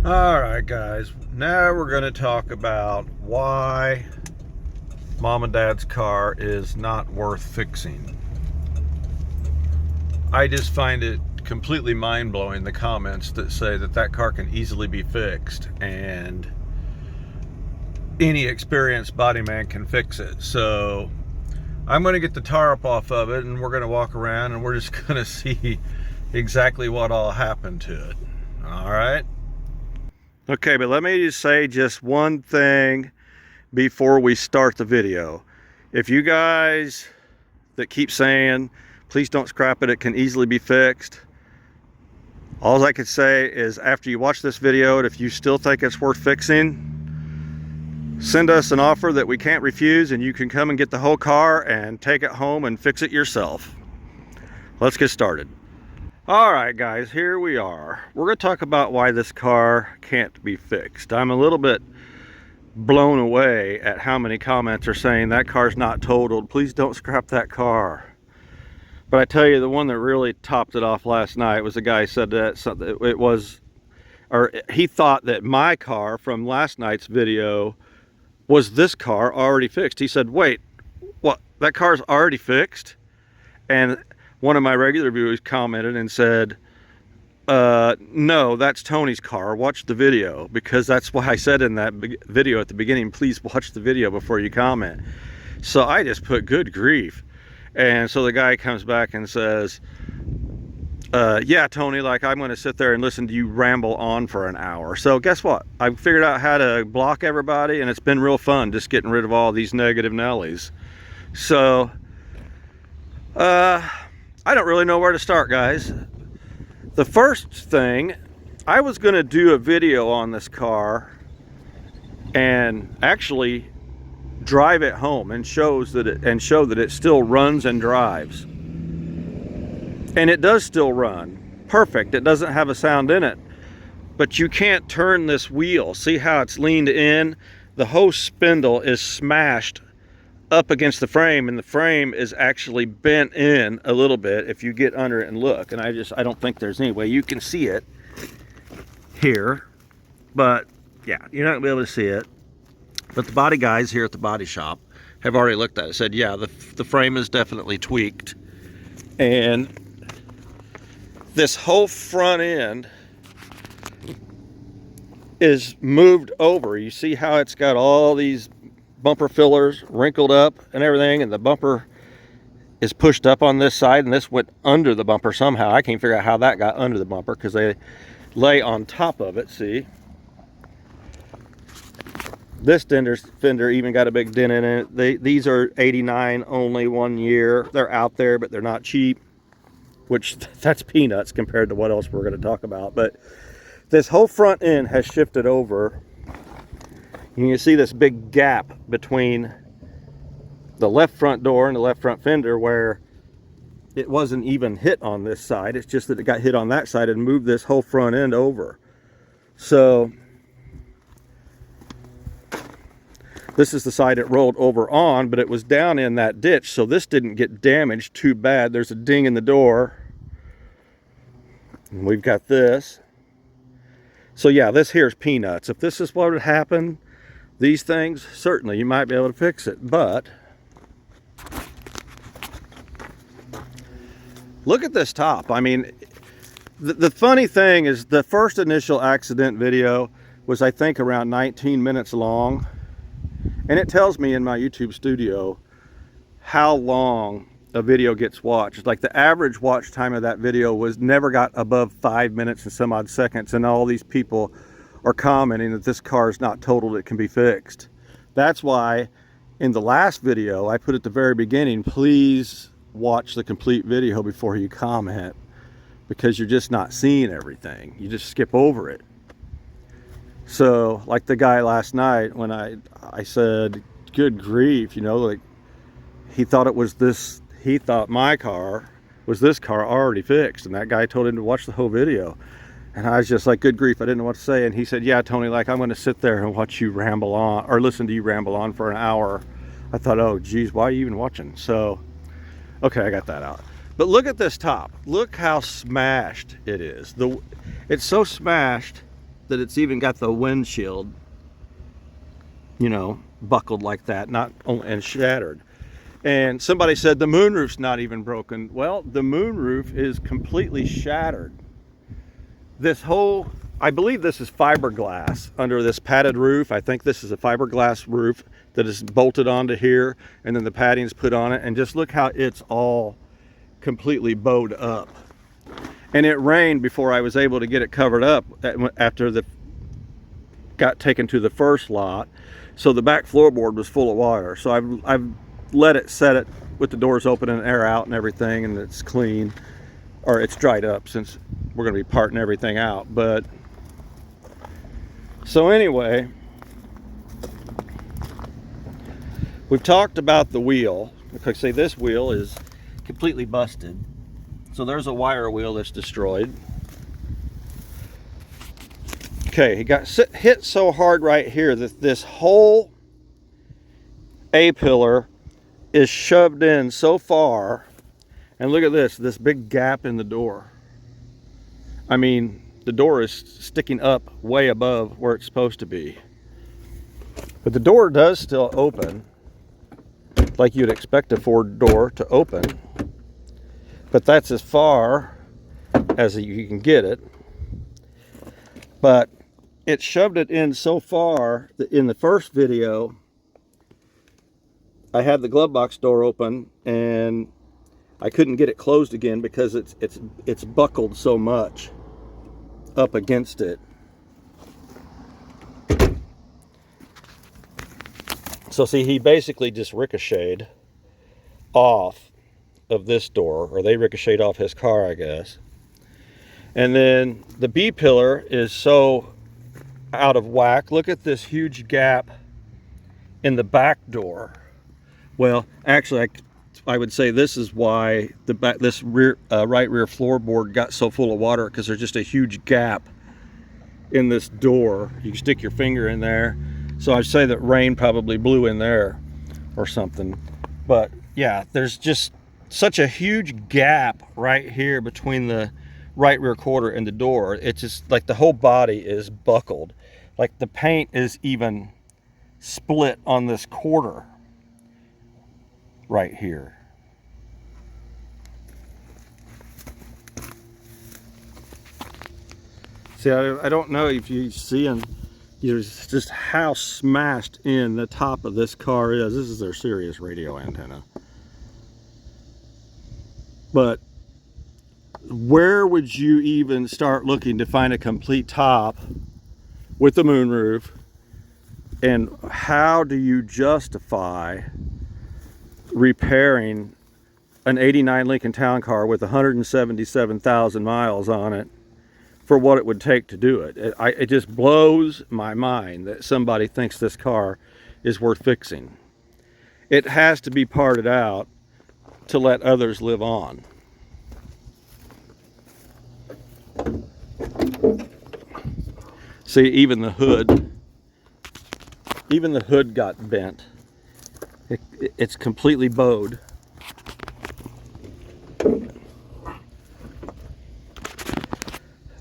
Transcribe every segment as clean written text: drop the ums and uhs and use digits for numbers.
All right, guys. Now we're going to talk about why mom and dad's car is not worth fixing. I just find it completely mind-blowing, the comments that say that car can easily be fixed and any experienced body man can fix it. So I'm going to get the tarp off of it and we're going to walk around and we're just going to see exactly what all happened to it. All right. Okay, but let me just say just one thing before we start the video. If you guys that keep saying, please don't scrap it, it can easily be fixed, all I could say is after you watch this video, and if you still think it's worth fixing, send us an offer that we can't refuse and you can come and get the whole car and take it home and fix it yourself. Let's get started. All right, guys, here we are. We're going to talk about why this car can't be fixed. I'm a little bit blown away at how many comments are saying that car's not totaled. Please don't scrap that car. But I tell you, the one that really topped it off last night was the guy said that it was, or he thought that my car from last night's video was this car already fixed. He said, wait, what? That car's already fixed? And one of my regular viewers commented and said, no, that's Tony's car. Watch the video. Because that's why I said in that video at the beginning, please watch the video before you comment. So I just put good grief. And so the guy comes back and says, yeah, Tony, like I'm going to sit there and listen to you ramble on for an hour. So guess what? I figured out how to block everybody and it's been real fun just getting rid of all these negative Nellies. So, I don't really know where to start, guys. The first thing, I was going to do a video on this car and actually drive it home and show that it still runs and drives. And it does still run. Perfect. It doesn't have a sound in it. But you can't turn this wheel. See how it's leaned in? The whole spindle is smashed up against the frame, and the frame is actually bent in a little bit if you get under it and look. And I don't think there's any way you can see it here, but yeah, you're not gonna be able to see it. But the body guys here at the body shop have already looked at it, said yeah, the frame is definitely tweaked, and this whole front end is moved over. You see how it's got all these bumper fillers wrinkled up and everything, and the bumper is pushed up on this side, and this went under the bumper somehow. I can't figure out how that got under the bumper because they lay on top of it. See, this fender even got a big dent in it. These are 89 only, 1 year. They're out there, but they're not cheap, which that's peanuts compared to what else we're going to talk about. But this whole front end has shifted over. You can see this big gap between the left front door and the left front fender where it wasn't even hit on this side. It's just that it got hit on that side and moved this whole front end over. So this is the side it rolled over on, but it was down in that ditch, so this didn't get damaged too bad. There's a ding in the door. And we've got this. So yeah, this here's peanuts. If this is what would happen, these things, certainly you might be able to fix it. But look at this top. I mean, the funny thing is the first initial accident video was, I think, around 19 minutes long. And it tells me in my YouTube studio how long a video gets watched. Like the average watch time of that video never got above 5 minutes and some odd seconds. And all these people are commenting that this car is not totaled, it can be fixed. That's why in the last video I put at the very beginning, please watch the complete video before you comment, because you're just not seeing everything. You just skip over it. So like the guy last night when I said, good grief, you know, like he thought it was this, he thought my car was this car already fixed, and that guy told him to watch the whole video. And I was just like, good grief, I didn't know what to say. And he said, yeah, Tony, like I'm going to sit there and watch you ramble on, or listen to you ramble on for an hour. I thought, oh geez, why are you even watching? So, okay, I got that out. But look at this top. Look how smashed it is. It's so smashed that it's even got the windshield, you know, buckled like that, and shattered. And somebody said the moonroof's not even broken. Well, the moonroof is completely shattered. This whole, I believe this is fiberglass under this padded roof. I think this is a fiberglass roof that is bolted onto here, and then the padding's put on it. And just look how it's all completely bowed up. And it rained before I was able to get it covered up after the got taken to the first lot. So the back floorboard was full of water. So I've let it set it with the doors open and air out and everything, and it's clean, or it's dried up since we're going to be parting everything out. But so anyway, we've talked about the wheel. Like I say, this wheel is completely busted. So there's a wire wheel that's destroyed. Okay, he got hit so hard right here that this whole A-pillar is shoved in so far. And look at this big gap in the door. I mean, the door is sticking up way above where it's supposed to be. But the door does still open, like you'd expect a Ford door to open. But that's as far as you can get it. But it shoved it in so far that in the first video, I had the glove box door open and I couldn't get it closed again because it's buckled so much up against it. So see, he basically just ricocheted off of this door, or they ricocheted off his car, I guess. And then the B pillar is so out of whack. Look at this huge gap in the back door. Well, actually, I would say this is why this right rear floorboard got so full of water, because there's just a huge gap in this door. You can stick your finger in there. So I'd say that rain probably blew in there or something. But yeah, there's just such a huge gap right here between the right rear quarter and the door. It's just like the whole body is buckled. Like the paint is even split on this quarter right here. See, I don't know if you see just how smashed in the top of this car is. This is their Sirius radio antenna. But where would you even start looking to find a complete top with the moonroof? And how do you justify repairing an 89 Lincoln Town Car with 177,000 miles on it for what it would take to do it? It just blows my mind that somebody thinks this car is worth fixing. It has to be parted out to let others live on. See, even the hood got bent. It's completely bowed.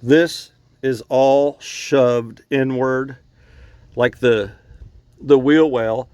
This is all shoved inward, like the wheel well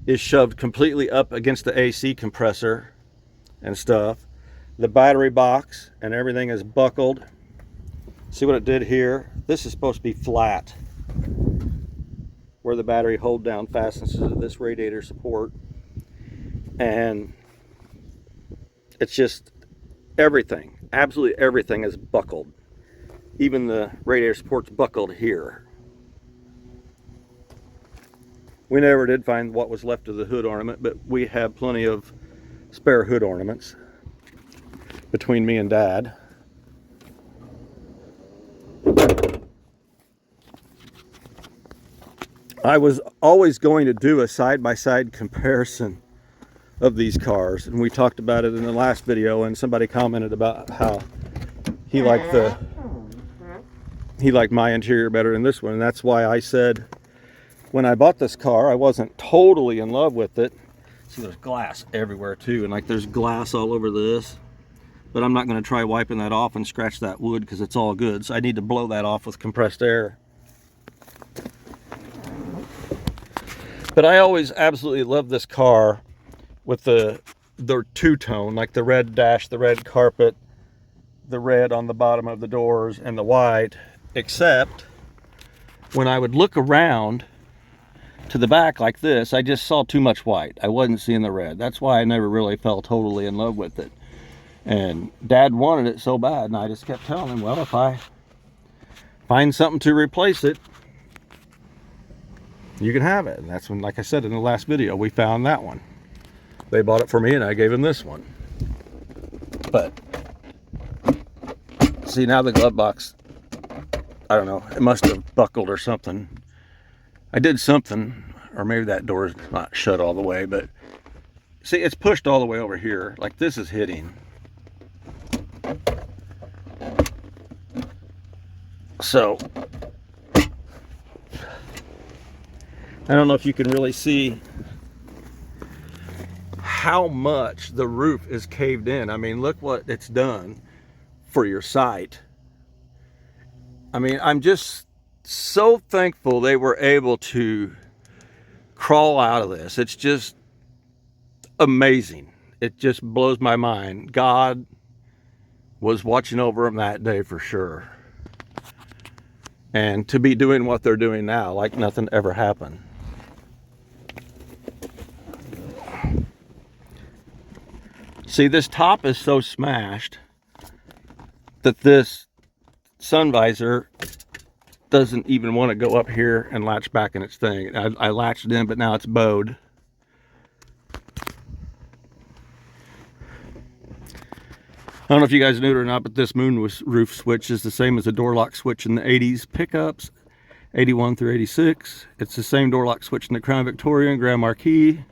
is shoved completely up against the AC compressor and stuff. The battery box and everything is buckled. See what it did here? This is supposed to be flat, where the battery hold down fastens to this radiator support. And it's just everything, absolutely everything is buckled. Even the radiator support's buckled here. We never did find what was left of the hood ornament, but we have plenty of spare hood ornaments between me and Dad. I was always going to do a side-by-side comparison of these cars, and we talked about it in the last video, and somebody commented about how he liked my interior better than this one. And that's why I said when I bought this car I wasn't totally in love with it. See, there's glass everywhere too, and like there's glass all over this, but I'm not going to try wiping that off and scratch that wood because it's all good. So I need to blow that off with compressed air. But I always absolutely love this car with the two-tone, like the red dash, the red carpet, the red on the bottom of the doors, and the white, except when I would look around to the back like this, I just saw too much white. I wasn't seeing the red. That's why I never really fell totally in love with it. And Dad wanted it so bad, and I just kept telling him, well, if I find something to replace it, you can have it. And that's when, like I said in the last video, we found that one. They bought it for me and I gave him this one. But see, now the glove box, I don't know, it must have buckled or something. I did something, or maybe that door is not shut all the way, but see, it's pushed all the way over here. Like this is hitting. So I don't know if you can really see how much the roof is caved in. I mean, look what it's done for your sight. I mean, I'm just so thankful they were able to crawl out of this. It's just amazing. It just blows my mind. God was watching over them that day for sure. And to be doing what they're doing now, like nothing ever happened. See, this top is so smashed that this sun visor doesn't even want to go up here and latch back in its thing. I latched it in, but now it's bowed. I don't know if you guys knew it or not, but this moonroof switch is the same as a door lock switch in the 80s pickups, 81 through 86. It's the same door lock switch in the Crown Victoria and Grand Marquis.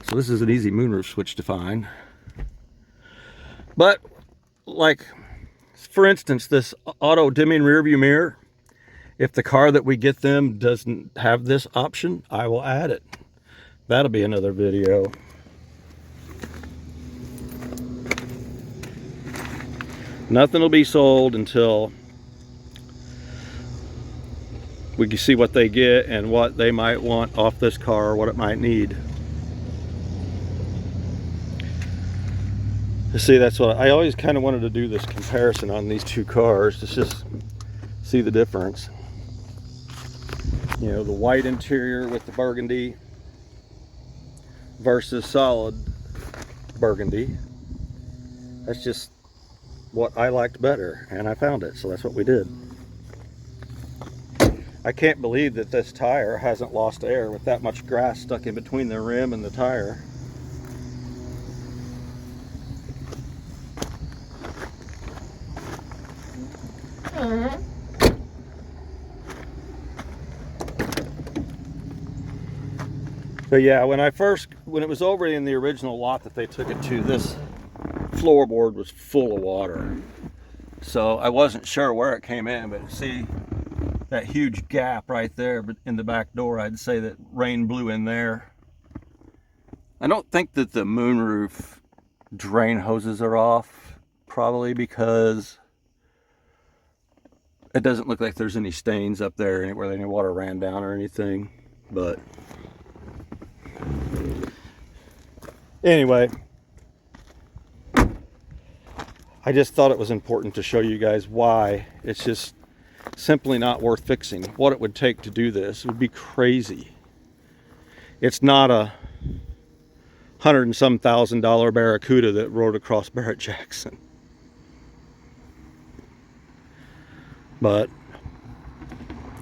So this is an easy moonroof switch to find. But, like, for instance, this auto dimming rear view mirror, if the car that we get them doesn't have this option, I will add it. That'll be another video. Nothing will be sold until we can see what they get and what they might want off this car, what it might need. See, that's what I always kind of wanted to do, this comparison on these two cars to just see the difference. You know, the white interior with the burgundy versus solid burgundy. That's just what I liked better, and I found it, so that's what we did. I can't believe that this tire hasn't lost air with that much grass stuck in between the rim and the tire. But yeah, when it was over in the original lot that they took it to, this floorboard was full of water. So I wasn't sure where it came in, but see that huge gap right there in the back door, I'd say that rain blew in there. I don't think that the moonroof drain hoses are off, probably because it doesn't look like there's any stains up there where any water ran down or anything. But anyway, I just thought it was important to show you guys why it's just simply not worth fixing. What it would take to do this would be crazy. It's not a $100 and some thousand Barracuda that rode across Barrett Jackson. But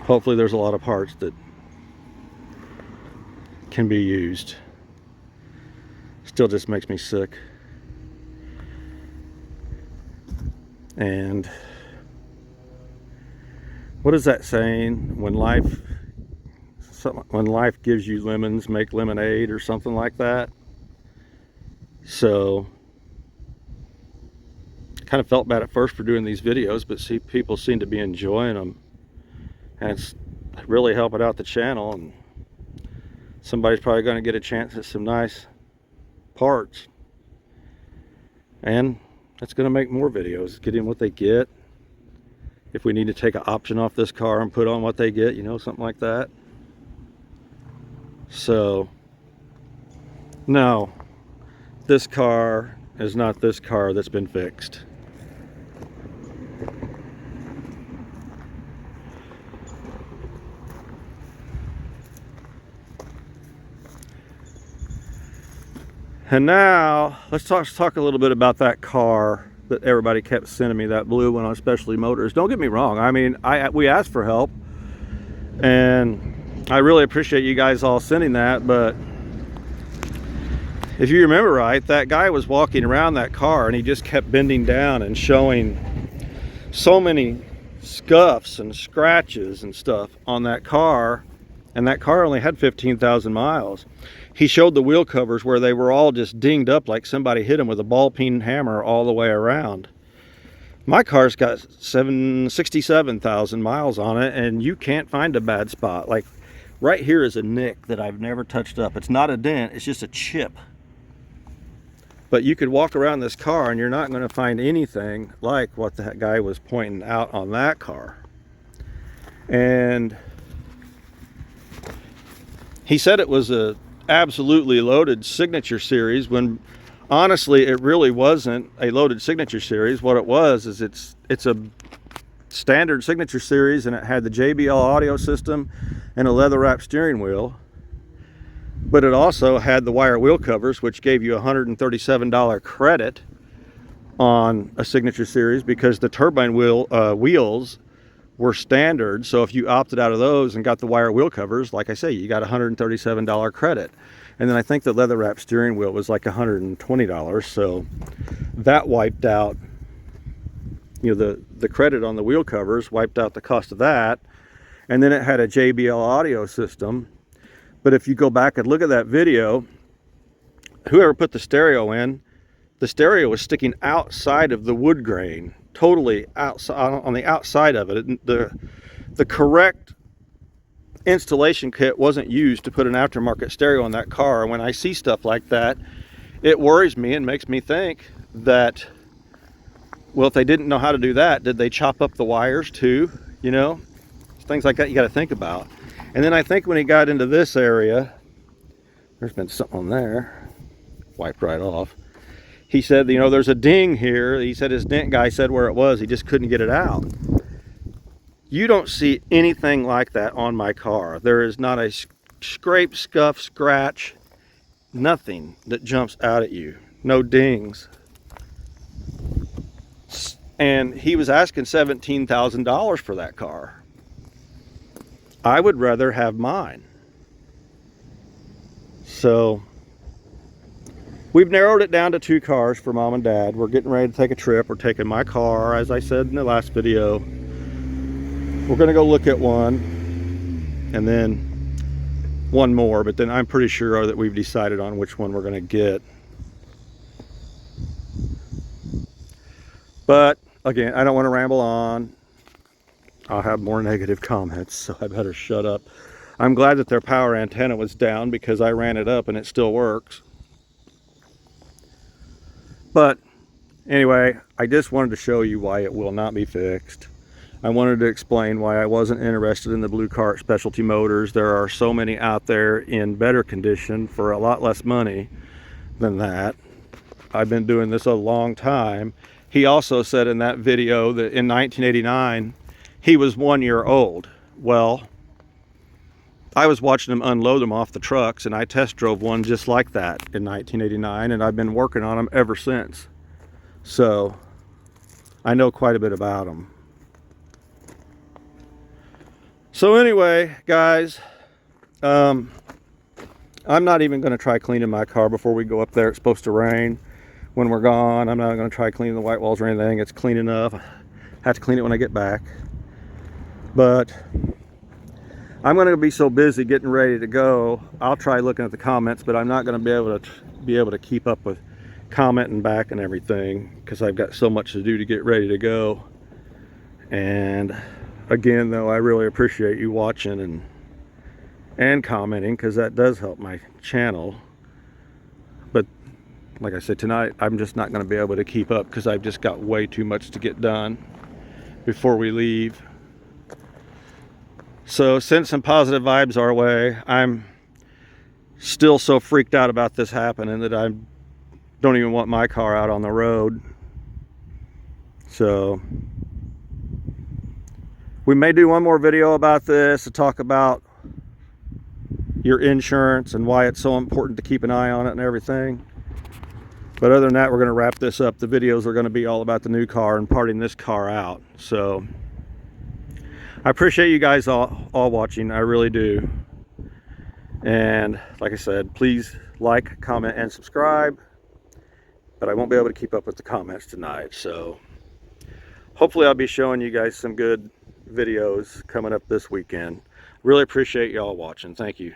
hopefully there's a lot of parts that can be used. Still just makes me sick. And what is that saying? When life gives you lemons, make lemonade, or something like that. So kind of felt bad at first for doing these videos, but see, people seem to be enjoying them, and it's really helping out the channel, and somebody's probably going to get a chance at some nice parts, and that's going to make more videos, getting what they get. If we need to take an option off this car and put on what they get, you know, something like that. So no, this car is not this car that's been fixed. And now let's talk a little bit about that car that everybody kept sending me, that blue one on Specialty Motors. Don't get me wrong, I mean, we asked for help, and I really appreciate you guys all sending that, but if you remember right, that guy was walking around that car and he just kept bending down and showing so many scuffs and scratches and stuff on that car, and that car only had 15,000 miles. He showed the wheel covers where they were all just dinged up like somebody hit them with a ball peen hammer all the way around. My car's got 67,000 miles on it, and you can't find a bad spot. Like right here is a nick that I've never touched up. It's not a dent, it's just a chip. But you could walk around this car and you're not going to find anything like what that guy was pointing out on that car. And he said it was a absolutely loaded Signature Series, when honestly it really wasn't a loaded Signature Series. What it was is it's a standard Signature Series, and it had the JBL audio system and a leather wrap steering wheel, but it also had the wire wheel covers, which gave you $137 credit on a Signature Series because the turbine wheels were standard. So if you opted out of those and got the wire wheel covers, like I say, you got $137 credit. And then I think the leather wrap steering wheel was like $120. So that wiped out, you know, the credit on the wheel covers wiped out the cost of that. And then it had a JBL audio system. But if you go back and look at that video, whoever put the stereo in, the stereo was sticking outside of the wood grain, totally outside, on the outside of it. The correct installation kit wasn't used to put an aftermarket stereo in that car. When I see stuff like that, it worries me and makes me think that, well, if they didn't know how to do that, did they chop up the wires too? You know, things like that you got to think about. And then I think when he got into this area, there's been something on there, wiped right off. He said, you know, there's a ding here. He said his dent guy said where it was. He just couldn't get it out. You don't see anything like that on my car. There is not a scrape, scuff, scratch, nothing that jumps out at you. No dings. And he was asking $17,000 for that car. I would rather have mine. So we've narrowed it down to 2 cars for Mom and Dad. We're getting ready to take a trip. We're taking my car, as I said in the last video. We're going to go look at one, and then one more, but then I'm pretty sure that we've decided on which one we're going to get. But again, I don't want to ramble on. I'll have more negative comments, so I better shut up. I'm glad that their power antenna was down because I ran it up and it still works. But anyway, I just wanted to show you why it will not be fixed. I wanted to explain why I wasn't interested in the Blue Car at Specialty Motors. There are so many out there in better condition for a lot less money than that. I've been doing this a long time. He also said in that video that in 1989, he was 1 year old. Well, I was watching him unload them off the trucks, and I test drove one just like that in 1989, and I've been working on them ever since. So I know quite a bit about them. So anyway, guys, I'm not even going to try cleaning my car before we go up there. It's supposed to rain when we're gone. I'm not going to try cleaning the white walls or anything. It's clean enough. I have to clean it when I get back. But I'm going to be so busy getting ready to go. I'll try looking at the comments, but I'm not going to be able to keep up with commenting back and everything because I've got so much to do to get ready to go. And again, though, I really appreciate you watching and commenting because that does help my channel. But like I said, tonight I'm just not going to be able to keep up because I've just got way too much to get done before we leave. So send some positive vibes our way. I'm still so freaked out about this happening that I don't even want my car out on the road. So we may do one more video about this to talk about your insurance and why it's so important to keep an eye on it and everything. But other than that, we're going to wrap this up. The videos are going to be all about the new car and parting this car out. So I appreciate you guys all watching. I really do. And like I said, please like, comment, and subscribe. But I won't be able to keep up with the comments tonight. So hopefully I'll be showing you guys some good videos coming up this weekend. Really appreciate y'all watching. Thank you.